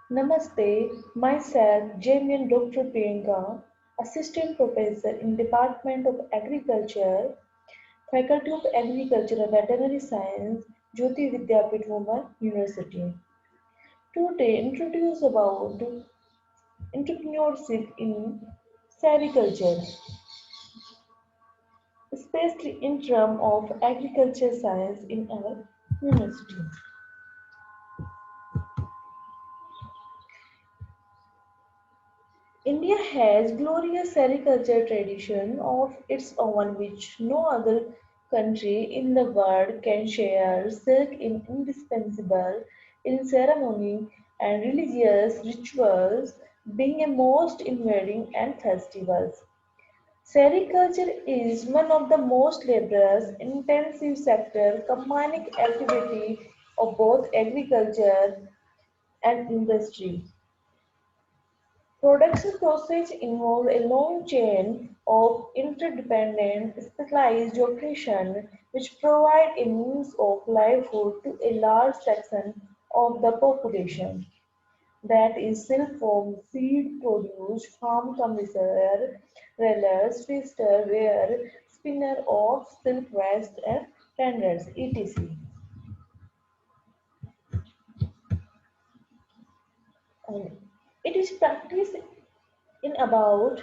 Namaste, myself Jamian Dr. Priyanka, Assistant Professor in Department of Agriculture, Faculty of Agriculture and Veterinary Science, Jyoti Vidyapith Women University. Today introduce about entrepreneurship in sericulture, especially in terms of agriculture science in our university. India has glorious sericulture tradition of its own which no other country in the world can share. Silk is indispensable in ceremony and religious rituals, being a most in wedding and festivals. Sericulture is one of the most laborious, intensive sector combining activity of both agriculture and industry. Production process involves a long chain of interdependent, specialized operations which provide a means of livelihood to a large section of the population. That is silkworm, seed produce, farm commissaire, rellers, twister, weaver, spinner of silk waste and tenders, etc. And it is practiced in about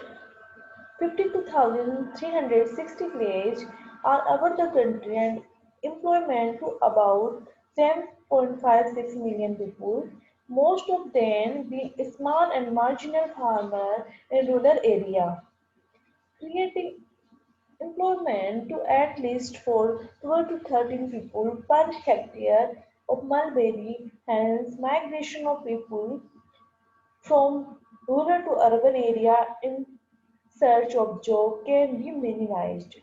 52,360 villages all over the country and employment to about 10.56 million people, most of them being small and marginal farmers in rural area, creating employment to at least for 12 to 13 people per hectare of mulberry, hence migration of people from rural to urban area in search of job can be minimized.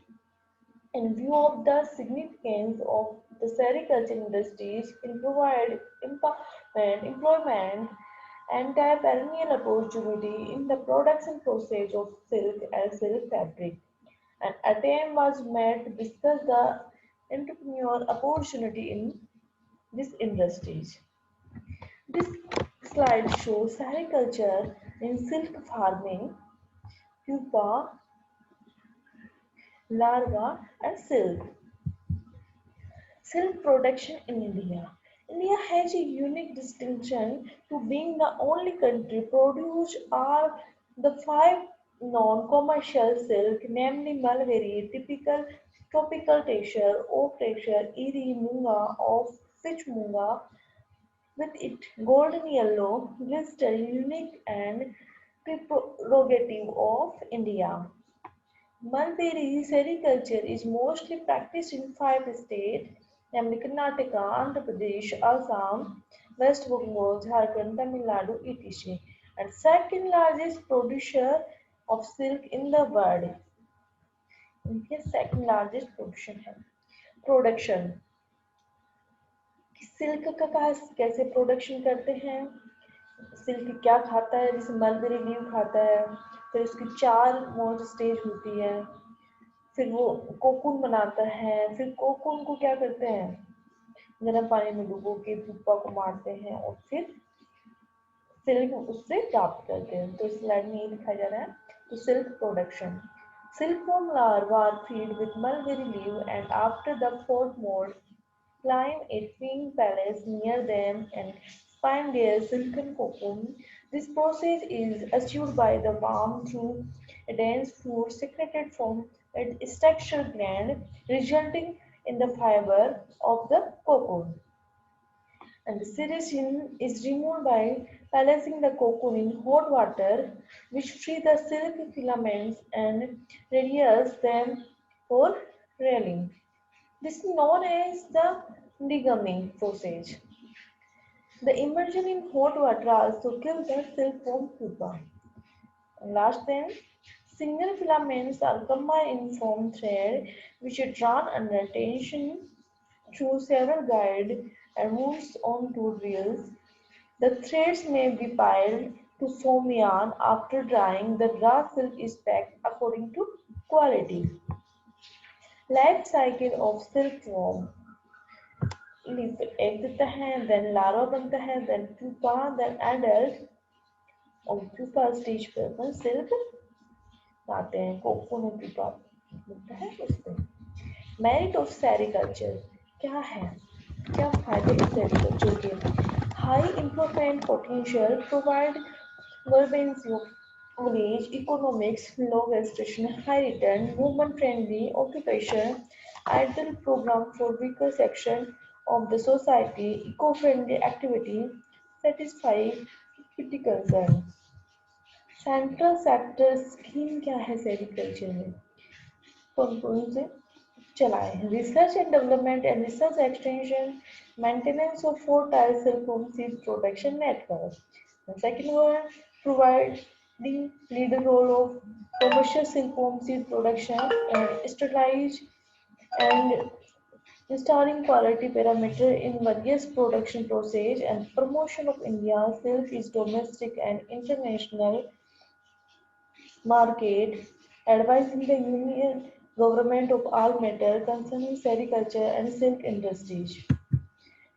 In view of the significance of the sericulture industries in provide employment and perennial opportunity in the production process of silk and silk fabric, an attempt was made to discuss the entrepreneurial opportunity in these industries. This slide shows sericulture in silk farming, pupa, larva, and silk. Silk production in India. India has a unique distinction to being the only country produced are the five non-commercial silk, namely mulberry, typical tropical tessar, oak tessar, eri, munga of fish munga, with it golden yellow, glister, unique and prerogative of India. Mulberry sericulture is mostly practiced in five states, namely Karnataka, Andhra Pradesh, Assam, West Bengal, Jharkhand, Tamil Nadu, etc. And second largest producer of silk in the world. India's second largest production कि silk का कैसे production करते हैं, silk क्या खाता है, जैसे mulberry leave खाता है, फिर उसकी चार मोस्ट स्टेज होती है, फिर वो कोकून बनाता है, फिर कोकून को क्या करते हैं, गर्म पानी में डुबो के पुप्पा को मारते हैं और फिर सिल्क उससे प्राप्त करते हैं। तो इस स्लाइड में ये दिखाया जा रहा है। तो silk production, silkworm larvae are fed with mulberry leaf and after the fourth mold climb a twin palace near them and spin their silken cocoon. This process is achieved by the worm through a dense fluid secreted from its texture gland, resulting in the fiber of the cocoon. And the sericin is removed by placing the cocoon in hot water, which free the silk filaments and radius them for reeling. This is known as the degumming process. The immersion in hot water also kills the silkworm pupa. And last thing, single filaments are combined in form thread which are drawn under tension through several guides and wounds onto reels. The threads may be piled to form yarn. After drying, the grass silk is packed according to quality. Life cycle of silkworm. Leaf पे egg देता है, then larva बनता है, then pupa, then adult, और pupa stage पे अपन silk आते हैं, cocoon और प्यूपा बनता है उसमें। मेरिट ऑफ सेरिकल्चर क्या है, क्या फायदे हैं सेरिकल्चर के? High employment potential, provide vibrancy of village economics, low gestation, high return, woman friendly occupation, ideal program for weaker section of the society, eco friendly activity, satisfy equity concern। Central sector scheme क्या है sericulture में, कौन कौन से चलाए हैं? Research and development and research extension, maintenance of fertile silkworm seed production network. The second one, providing leader role of commercial silkworm seed production and strategize and installing quality parameter in various production process and promotion of India silk is domestic and international market, advising the Union government of all matter concerning sericulture and silk industries.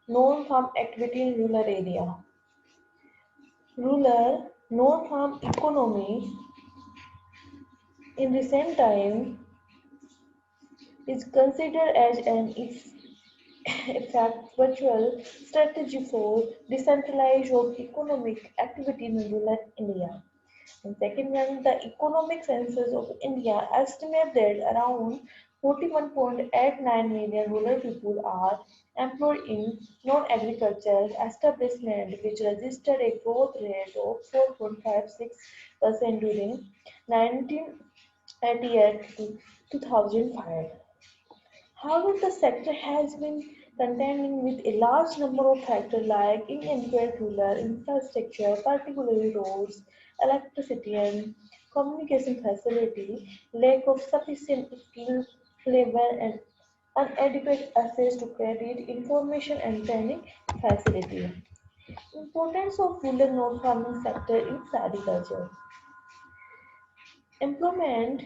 Non-farm activity in rural area. Rural non-farm economy in recent time is considered as an effectual strategy for decentralization of economic activity in rural India. And second one, the economic census of India estimate that around 41.89 million rural people are employed in non-agricultural establishment, which registered a growth rate of 4.56% during 1988 to 2005. However, the sector has been contending with a large number of factors like inadequate rural infrastructure, particularly roads, electricity and communication facility, lack of sufficient skilled labor and inadequate access to credit, information and training facility. Importance of rural non-farming sector in agriculture. Employment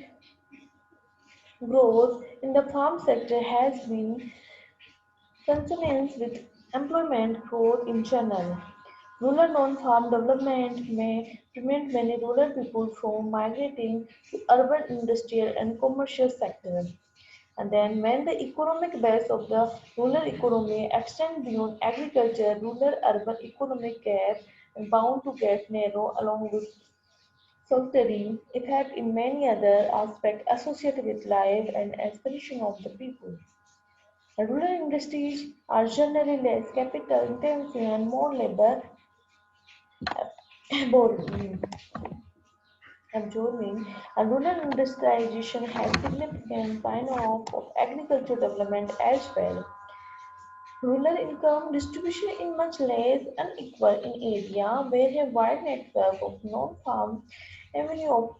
growth in the farm sector has been consonance with employment growth in general. Rural non-farm development may prevent many rural people from migrating to urban industrial and commercial sectors. And then when the economic base of the rural economy extends beyond agriculture, rural-urban economic gap is bound to get narrow along with solitary effect in many other aspects associated with life and aspiration of the people. Rural industries are generally less capital intensive and more labor absorbing, and rural industrialization has significant sign-off of agricultural development as well. Rural income distribution is much less unequal in area where a wide network of non-farm avenue of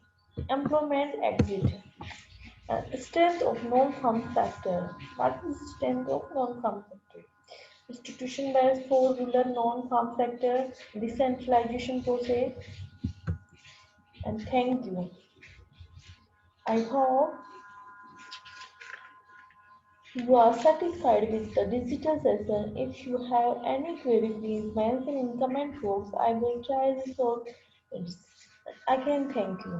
employment exist. Strength of non-farm sector. What is the strength of non-farm sector? Institution based for rural non-farm sector, decentralization process, and thank you. I hope you are satisfied with the digital session. If you have any query, please mention in comment box. I will try to solve it. Again, thank you.